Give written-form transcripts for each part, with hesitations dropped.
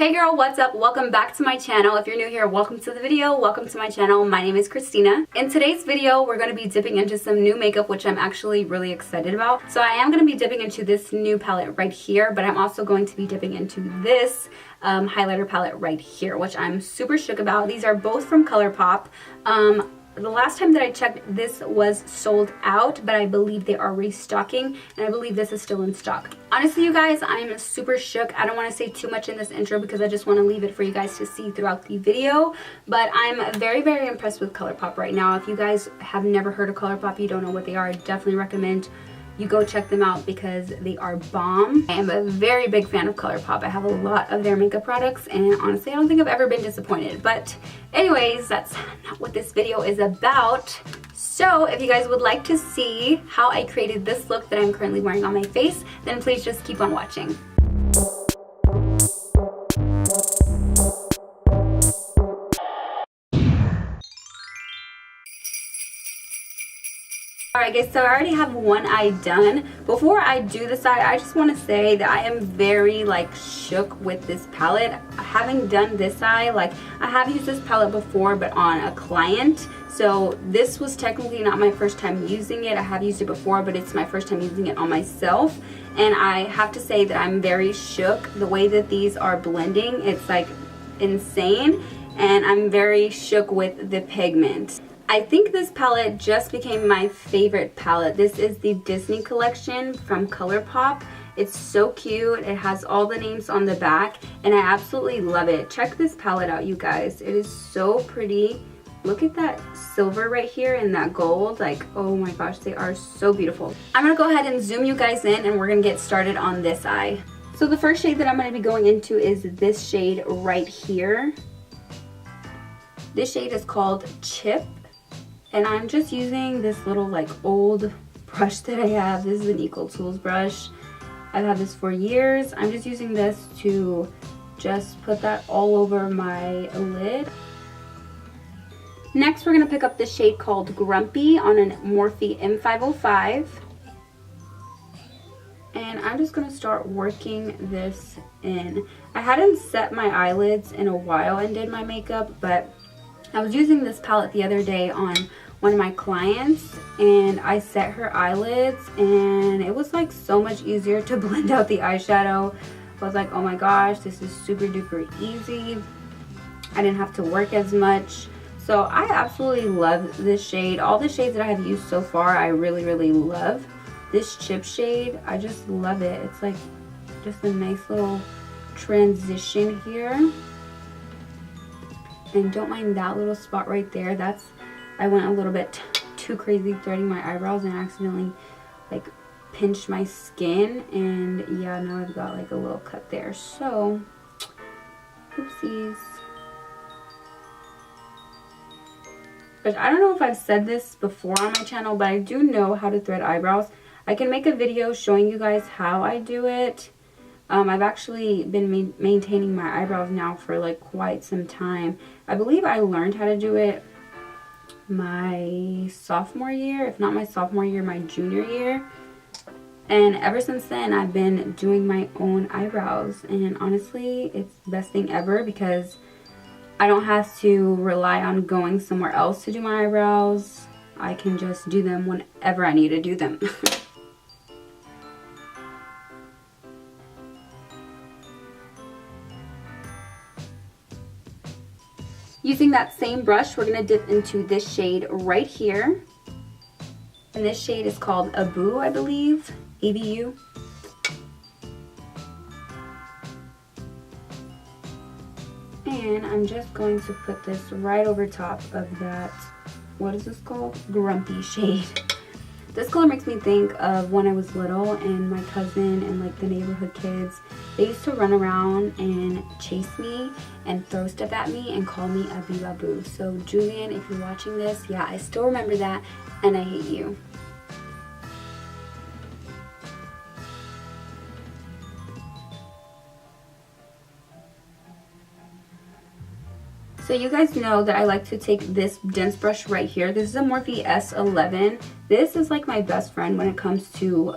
Hey girl, what's up? Welcome back to my channel. If you're new here, welcome to the video. Welcome to my channel. My name is Christina. In today's video, we're going to be dipping into some new makeup, which I'm actually really excited about. So I am going to be dipping into this new palette right here, but I'm also going to be dipping into this highlighter palette right here, which I'm super shook about. These are both from ColourPop. The last time that I checked, this was sold out, but I believe they are restocking, and I believe this is still in stock. Honestly, you guys, I'm super shook. I don't want to say too much in this intro because I just want to leave it for you guys to see throughout the video, but I'm very, very impressed with ColourPop right now. If you guys have never heard of ColourPop, you don't know what they are, I definitely recommend you go check them out because they are bomb. I am a very big fan of ColourPop. I have a lot of their makeup products, and honestly, I don't think I've ever been disappointed. But anyways, that's not what this video is about. So if you guys would like to see how I created this look that I'm currently wearing on my face, then please just keep on watching. Alright guys, so I already have one eye done. Before I do this eye, I just want to say that I am very shook with this palette. Having done this eye, I have used this palette before but on a client. So this was technically not my first time using it. I have used it before, but it's my first time using it on myself. And I have to say that I'm very shook. The way that these are blending, it's insane. And I'm very shook with the pigment. I think this palette just became my favorite palette. This is the Disney collection from ColourPop. It's so cute. It has all the names on the back and I absolutely love it. Check this palette out, you guys. It is so pretty. Look at that silver right here and that gold. Oh my gosh, they are so beautiful. I'm gonna go ahead and zoom you guys in and we're gonna get started on this eye. So the first shade that I'm gonna be going into is this shade right here. This shade is called Chip. And I'm just using this little old brush that I have. This is an Eco Tools brush. I've had this for years. I'm just using this to just put that all over my lid. Next, we're going to pick up this shade called Grumpy on a Morphe M505. And I'm just going to start working this in. I hadn't set my eyelids in a while and did my makeup, but I was using this palette the other day on one of my clients and I set her eyelids and it was so much easier to blend out the eyeshadow. I was like, oh my gosh, this is super duper easy. I didn't have to work as much. So I absolutely love this shade. All the shades that I have used so far, I really, really love. This Chip shade, I just love it. It's just a nice little transition here. And don't mind that little spot right there. I went a little bit too crazy threading my eyebrows and accidentally pinched my skin, and yeah, now I've got a little cut there. So oopsies. But I don't know if I've said this before on my channel, but I do know how to thread eyebrows. I can make a video showing you guys how I do it. I've actually been maintaining my eyebrows now for quite some time. I believe I learned how to do it my sophomore year, if not my sophomore year, my junior year. And ever since then, I've been doing my own eyebrows. And honestly, it's the best thing ever because I don't have to rely on going somewhere else to do my eyebrows. I can just do them whenever I need to do them. Using that same brush, we're going to dip into this shade right here. And this shade is called Abu, I believe. ABU. And I'm just going to put this right over top of that, what is this called? Grumpy shade. This color makes me think of when I was little and my cousin and the neighborhood kids, they used to run around and chase me and throw stuff at me and call me Abu Babu. So Julian, if you're watching this, yeah, I still remember that and I hate you. So you guys know that I like to take this dense brush right here. This is a Morphe S11. This is my best friend when it comes to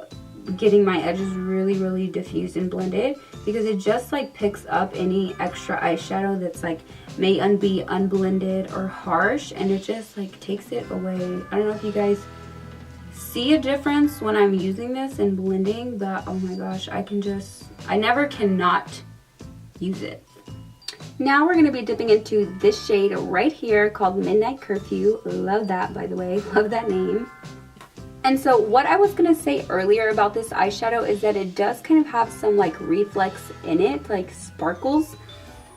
getting my edges really diffused and blended, because it just like picks up any extra eyeshadow that's like may be unblended or harsh, and it just like takes it away. I don't know if you guys see a difference when I'm using this and blending, but oh my gosh, I never cannot use it. Now we're going to be dipping into this shade right here called Midnight Curfew. Love that, by the way. Love that name. And so what I was going to say earlier about this eyeshadow is that it does kind of have some like reflex in it, like sparkles.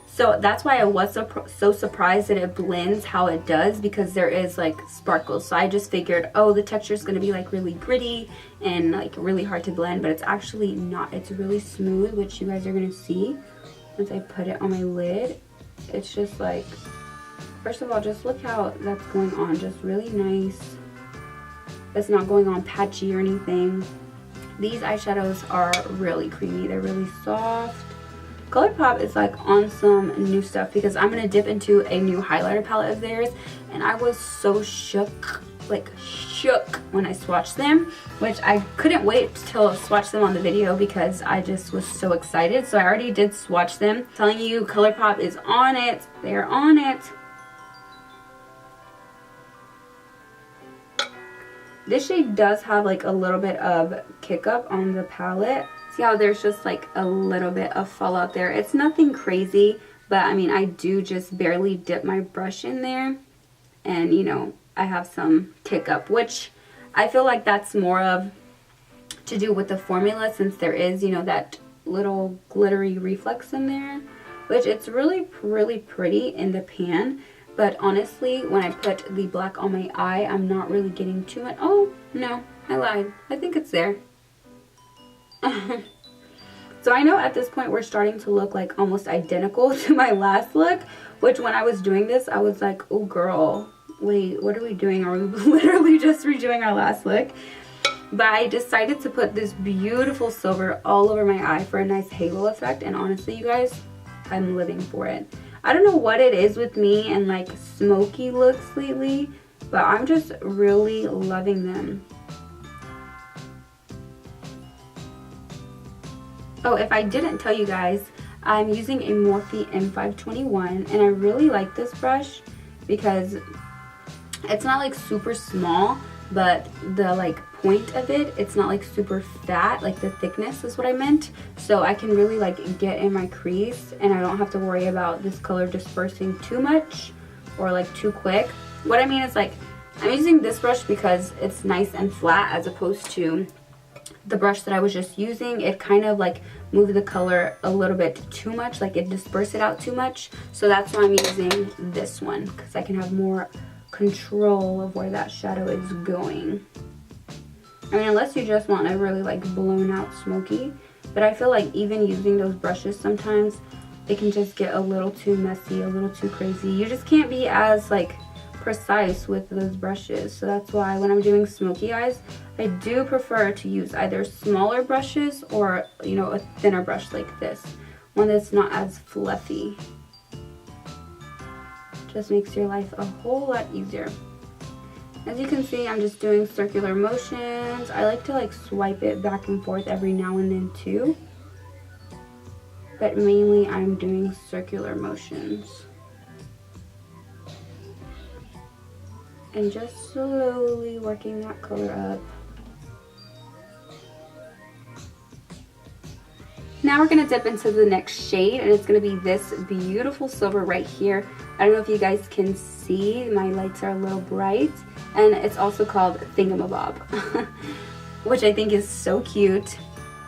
So that's why I was so surprised that it blends how it does, because there is like sparkles. So I just figured, oh, the texture is going to be like really gritty and like really hard to blend, but it's actually not. It's really smooth, which you guys are going to see once I put it on my lid. It's just like, first of all, just look how that's going on. Just really nice. It's not going on patchy or anything. These eyeshadows are really creamy. They're really soft. ColourPop is like on some new stuff, because I'm going to dip into a new highlighter palette of theirs, and I was so shook, like shook when I swatched them, which I couldn't wait till I swatched them on the video because I just was so excited. So I already did swatch them. I'm telling you, ColourPop is on it. They're on it. This shade does have like a little bit of kick up on the palette. See how there's just like a little bit of fallout there. It's nothing crazy, but I mean, I do just barely dip my brush in there, and you know, I have some kick up, which I feel like that's more of to do with the formula, since there is, you know, that little glittery reflex in there, which it's really pretty in the pan. But honestly, when I put the black on my eye, I'm not really getting too much. Oh, no, I lied. I think it's there. So I know at this point we're starting to look like almost identical to my last look, which when I was doing this, I was like, oh girl, wait, what are we doing? Are we literally just redoing our last look? But I decided to put this beautiful silver all over my eye for a nice halo effect, and honestly, you guys, I'm living for it. I don't know what it is with me and like smoky looks lately, but I'm just really loving them. Oh, if I didn't tell you guys, I'm using a Morphe M521, and I really like this brush because it's not like super small, but the like point of it, it's not like super fat, like the thickness is what I meant. So I can really like get in my crease, and I don't have to worry about this color dispersing too much or like too quick. What I mean is, like, I'm using this brush because it's nice and flat, as opposed to the brush that I was just using. It kind of like moved the color a little bit too much, like it dispersed it out too much. So that's why I'm using this one, because I can have more control of where that shadow is going. I mean, unless you just want a really like blown out smoky, but I feel like even using those brushes sometimes it can just get a little too messy, a little too crazy. You just can't be as like precise with those brushes. So that's why when I'm doing smoky eyes, I do prefer to use either smaller brushes or, you know, a thinner brush like this, one that's not as fluffy. Just makes your life a whole lot easier. As you can see, I'm just doing circular motions. I like to like swipe it back and forth every now and then too, but mainly I'm doing circular motions. And just slowly working that color up. Now we're going to dip into the next shade, and it's going to be this beautiful silver right here. I don't know if you guys can see, my lights are a little bright, and it's also called Thingamabob, which I think is so cute.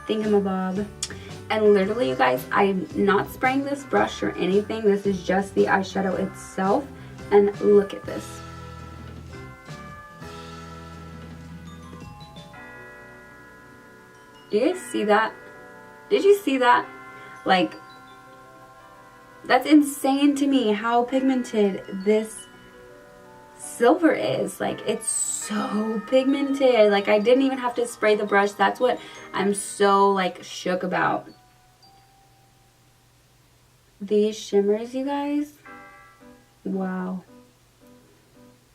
Thingamabob. And literally, you guys, I'm not spraying this brush or anything. This is just the eyeshadow itself, and look at this. Do you guys see that? Did you see that? Like, that's insane to me how pigmented this silver is. Like, it's so pigmented. Like, I didn't even have to spray the brush. That's what I'm so like shook about. These shimmers, you guys, wow,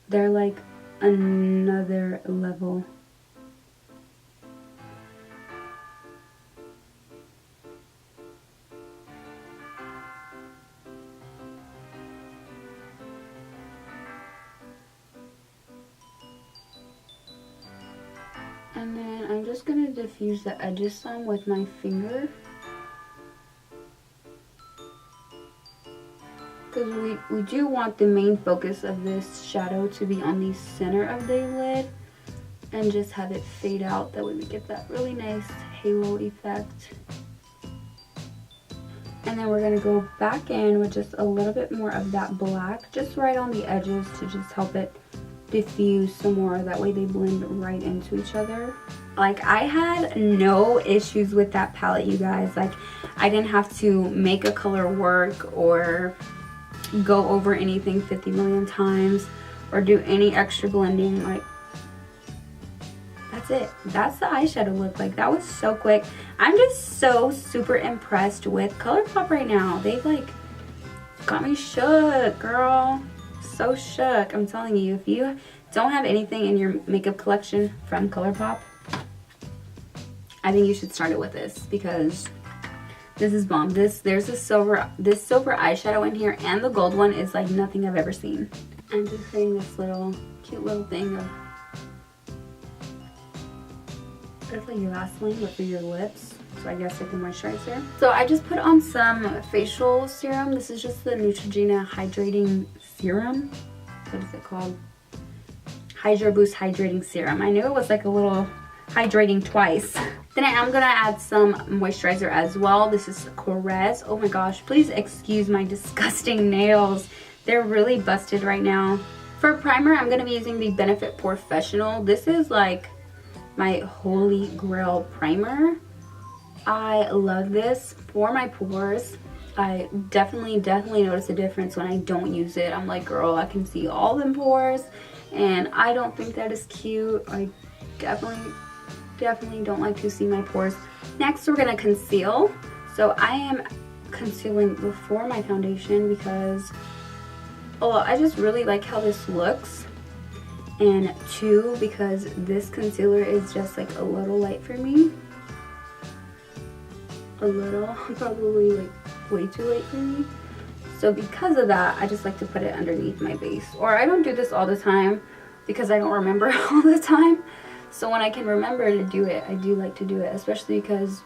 they're like another level. And then I'm just going to diffuse the edges some with my finger. Because we do want the main focus of this shadow to be on the center of the lid. And just have it fade out. That way we get that really nice halo effect. And then we're going to go back in with just a little bit more of that black. Just right on the edges to just help it diffuse some more. That way they blend right into each other. Like, I had no issues with that palette, you guys. Like, I didn't have to make a color work or go over anything 50 million times or do any extra blending. Like, that's it. That's the eyeshadow look. Like, that was so quick. I'm just so super impressed with ColourPop right now. They've like got me shook, girl. So shook. I'm telling you, if you don't have anything in your makeup collection from ColourPop, I think you should start it with this, because this is bomb. There's this silver eyeshadow in here, and the gold one is like nothing I've ever seen. I'm just putting this little cute little thing of, it's like Vaseline but for your lips, so I guess like a moisturizer. So I just put on some facial serum. This is just the Neutrogena hydrating serum. What is it called? Hydro Boost hydrating serum. I knew it was like a little hydrating twice. Then I am gonna add some moisturizer as well. This is Korres. Oh my gosh, please excuse my disgusting nails. They're really busted right now. For primer, I'm gonna be using the Benefit Professional. This is like my holy grail primer. I love this for my pores. I definitely notice a difference when I don't use it. I'm like, girl, I can see all them pores, and I don't think that is cute. I definitely don't like to see my pores. Next, we're gonna conceal. So I am concealing before my foundation because, oh, I just really like how this looks. And two, because this concealer is just like a little light for me. A little, probably like way too light for me. So because of that, I just like to put it underneath my base. Or I don't do this all the time because I don't remember all the time. So when I can remember to do it, I do like to do it, especially because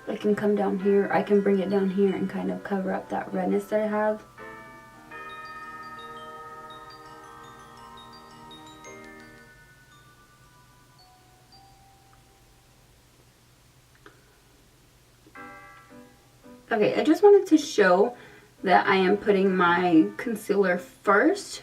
I can come down here, I can bring it down here and kind of cover up that redness that I have. Okay, I just wanted to show that I am putting my concealer first,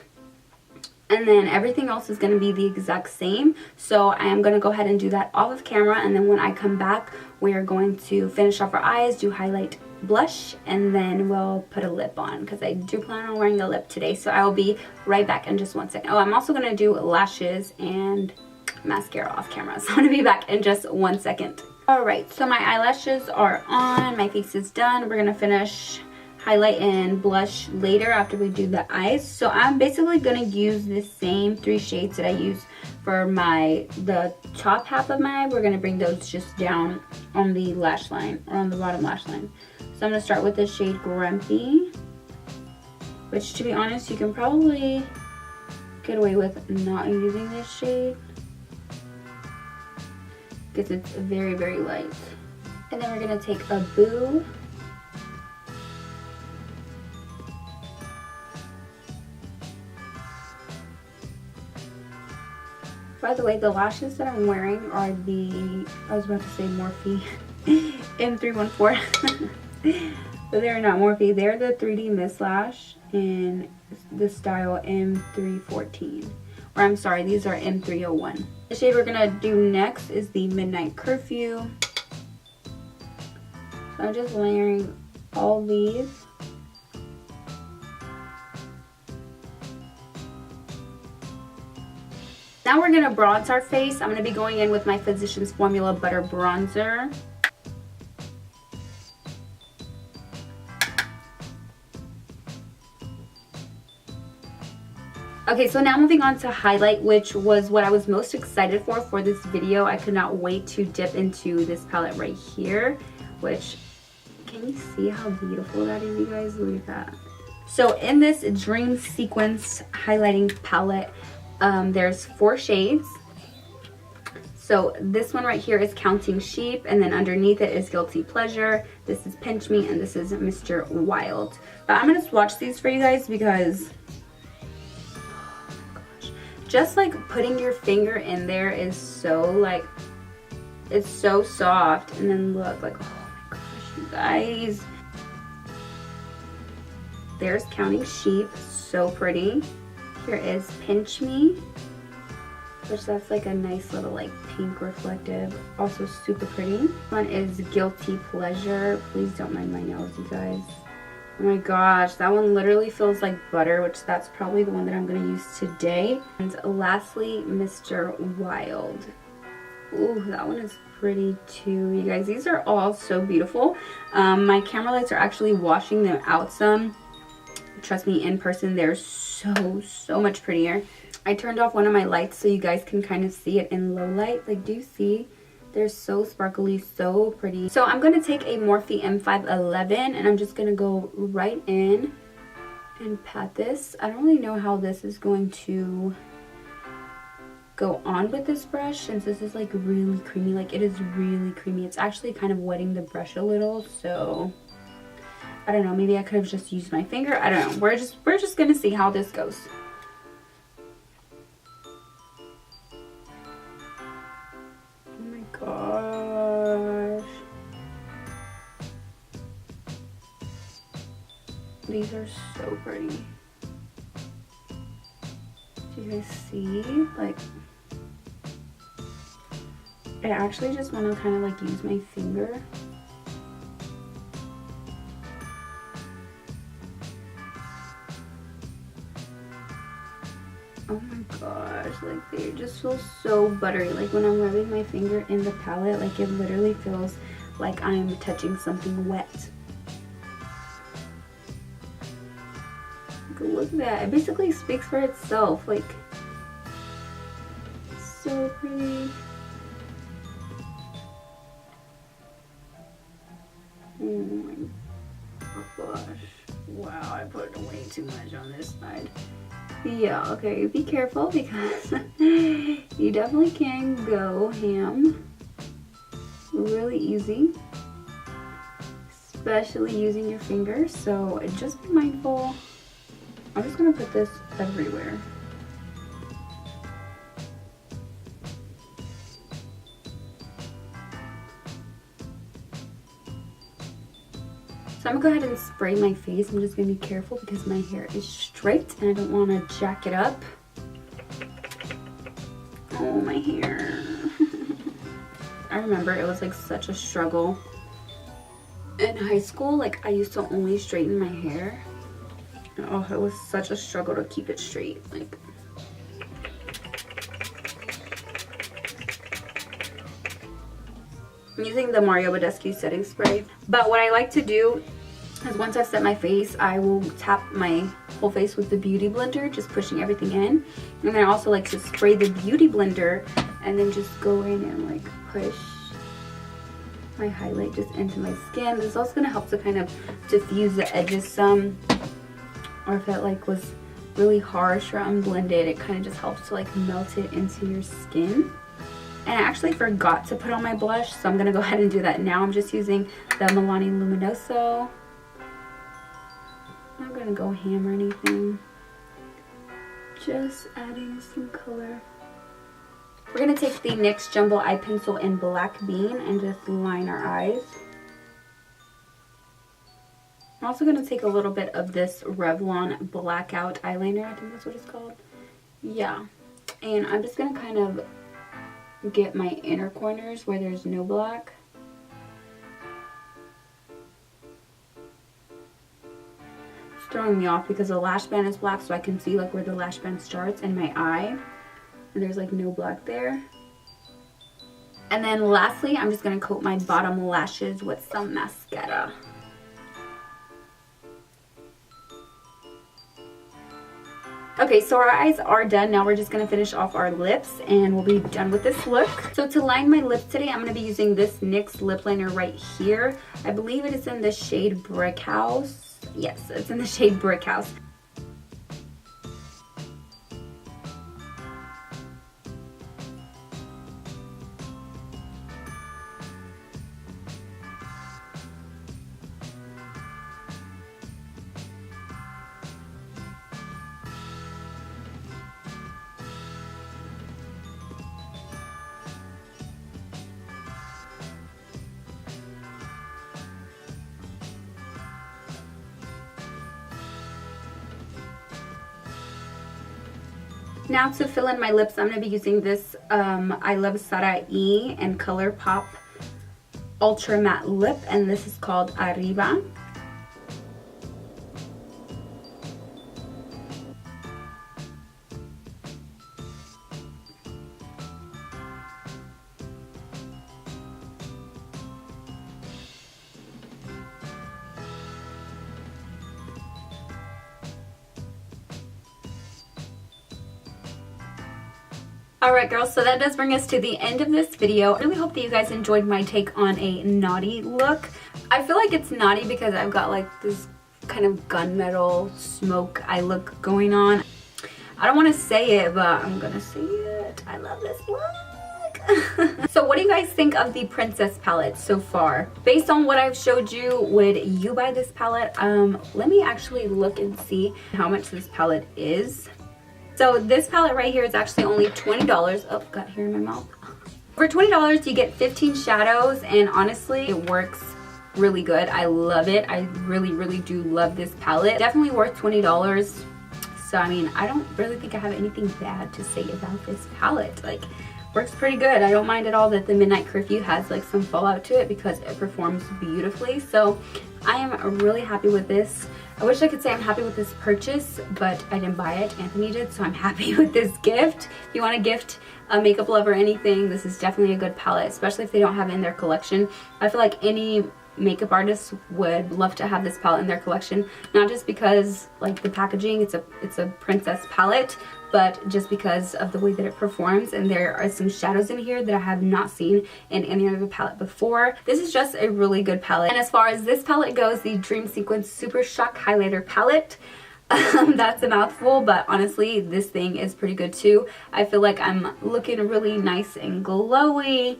and then everything else is going to be the exact same. So I am going to go ahead and do that off of camera, and then when I come back, we are going to finish off our eyes, do highlight, blush, and then we'll put a lip on, because I do plan on wearing a lip today. So I will be right back in just 1 second. Oh, I'm also going to do lashes and mascara off camera, so I'm going to be back in just 1 second. Alright, so my eyelashes are on, my face is done. We're going to finish highlight and blush later after we do the eyes. So I'm basically going to use the same 3 shades that I use for the top half of my eye. We're going to bring those just down on the lash line, or on the bottom lash line. So I'm going to start with the shade Grumpy, which, to be honest, you can probably get away with not using this shade, because it's very, very light. And then we're gonna take a Boo. By the way, the lashes that I'm wearing are the, I was about to say Morphe M314. But they're not Morphe, they're the 3D Mist Lash in the style M314. Or I'm sorry, these are M301. The shade we're gonna do next is the Midnight Curfew. So I'm just layering all these. Now we're gonna bronze our face. I'm gonna be going in with my Physicians Formula Butter Bronzer. Okay, so now moving on to highlight, which was what I was most excited for this video. I could not wait to dip into this palette right here, which, can you see how beautiful that is, you guys? Look at that. So in this Dream Sequence highlighting palette, there's 4 shades. So this one right here is Counting Sheep, and then underneath it is Guilty Pleasure. This is Pinch Me, and this is Mr. Wild. But I'm gonna swatch these for you guys because, oh my gosh, just like putting your finger in there is so like, it's so soft. And then look, like, oh my gosh, you guys. There's Counting Sheep, so pretty. Here is Pinch Me, which that's like a nice little like pink reflective, also super pretty. One is Guilty Pleasure. Please don't mind my nails, you guys. Oh my gosh, that one literally feels like butter, which that's probably the one that I'm gonna use today. And lastly, Mr. Wild. Ooh, that one is pretty too, you guys. These are all so beautiful. My camera lights are actually washing them out some. Trust me, in person they're so much prettier. I turned off one of my lights so you guys can kind of see it in low light. Like, do you see? They're so sparkly, so pretty. So I'm going to take a Morphe M511 and I'm just going to go right in and pat this. I don't really know how this is going to go on with this brush since this is like really creamy. Like, it is really creamy. It's actually kind of wetting the brush a little, so I don't know, maybe I could have just used my finger. I don't know. We're just gonna see how this goes. Oh my gosh. These are so pretty. Do you guys see? Like, I actually just want to kind of like use my finger. Oh my gosh, like they just feel so buttery. Like when I'm rubbing my finger in the palette, like it literally feels like I'm touching something wet. Look at that. It basically speaks for itself. Like, so pretty. Oh my gosh. Wow, I put way too much on this side. Yeah, okay, be careful because you definitely can go ham really easy, especially using your fingers, so just be mindful. I'm just gonna put this everywhere. So I'm gonna go ahead and spray my face. I'm just gonna be careful because my hair is straight and I don't wanna jack it up. Oh, my hair. I remember it was like such a struggle. In high school, like I used to only straighten my hair. Oh, it was such a struggle to keep it straight. Like, I'm using the Mario Badescu setting spray. But what I like to do is once I've set my face, I will tap my whole face with the Beauty Blender, just pushing everything in. And then I also like to spray the Beauty Blender and then just go in and like push my highlight just into my skin. This is also going to help to kind of diffuse the edges some. Or if it like was really harsh or unblended, it kind of just helps to like melt it into your skin. And I actually forgot to put on my blush, so I'm going to go ahead and do that now. I'm just using the Milani Luminoso. I'm not going to go ham or anything. Just adding some color. We're going to take the NYX Jumbo Eye Pencil in Black Bean and just line our eyes. I'm also going to take a little bit of this Revlon Blackout eyeliner. I think that's what it's called. Yeah. And I'm just going to kind of get my inner corners where there's no black. It's throwing me off because the lash band is black, so I can see like where the lash band starts in my eye. And there's like no black there. And then lastly, I'm just going to coat my bottom lashes with some mascara. Okay, so our eyes are done. Now we're just going to finish off our lips and we'll be done with this look. So to line my lips today, I'm going to be using this NYX lip liner right here. I believe it is in the shade Brick House. Yes, it's in the shade Brick House. Now to fill in my lips, I'm going to be using this I Love Sara E and ColourPop Ultra Matte Lip, and this is called Arriba. Alright girls, so that does bring us to the end of this video. I really hope that you guys enjoyed my take on a naughty look. I feel like it's naughty because I've got like this kind of gunmetal smoke eye look going on. I don't want to say it, but I'm gonna say it. I love this look. So what do you guys think of the Princess palette so far? Based on what I've showed you, would you buy this palette? Let me actually look and see how much this palette is. So this palette right here is actually only $20. Oh, got hair in my mouth. For $20, you get 15 shadows, and honestly, it works really good. I love it. I really, really do love this palette. Definitely worth $20. So, I mean, I don't really think I have anything bad to say about this palette. Like, works pretty good. I don't mind at all that the Midnight Curfew has like some fallout to it because it performs beautifully. So, I am really happy with this. I wish I could say I'm happy with this purchase, but I didn't buy it. Anthony did, so I'm happy with this gift. If you want to gift a makeup lover anything, this is definitely a good palette, especially if they don't have it in their collection. I feel like any makeup artist would love to have this palette in their collection, not just because like the packaging, it's a Princess palette, but just because of the way that it performs. And there are some shadows in here that I have not seen in any other palette before. This is just a really good palette. And as far as this palette goes, the Dream Sequence Super Shock Highlighter Palette, that's a mouthful, but honestly, this thing is pretty good too. I feel like I'm looking really nice and glowy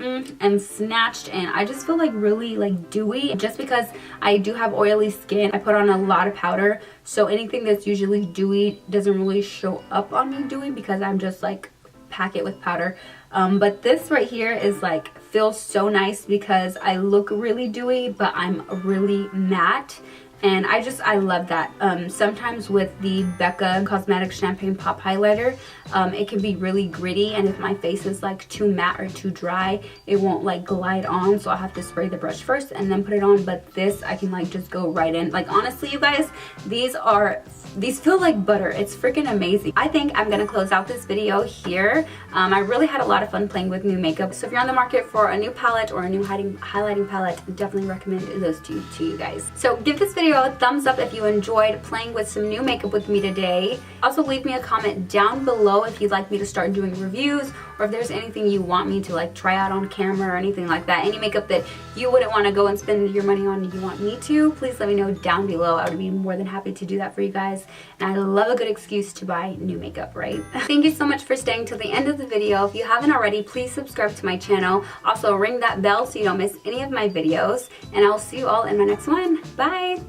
and snatched, and I just feel like really like dewy. Just because I do have oily skin, I put on a lot of powder, so anything that's usually dewy doesn't really show up on me dewy because I'm just like pack it with powder. But this right here is like feels so nice because I look really dewy but I'm really matte. And I love that. Sometimes with the Becca Cosmetics Champagne Pop Highlighter, it can be really gritty, and if my face is like too matte or too dry, it won't like glide on, so I'll have to spray the brush first and then put it on. But this, I can like just go right in. Like honestly, you guys, these feel like butter. It's freaking amazing. I think I'm gonna close out this video here. I really had a lot of fun playing with new makeup. So if you're on the market for a new palette or a new highlighting palette, definitely recommend those two to you guys. So give this video a thumbs up if you enjoyed playing with some new makeup with me today. Also leave me a comment down below if you'd like me to start doing reviews, or if there's anything you want me to like try out on camera or anything like that. Any makeup that you wouldn't want to go and spend your money on and you want me to, please let me know down below. I would be more than happy to do that for you guys. And I love a good excuse to buy new makeup, right? Thank you so much for staying till the end of the video. If you haven't already, please subscribe to my channel. Also ring that bell so you don't miss any of my videos. And I'll see you all in my next one. Bye!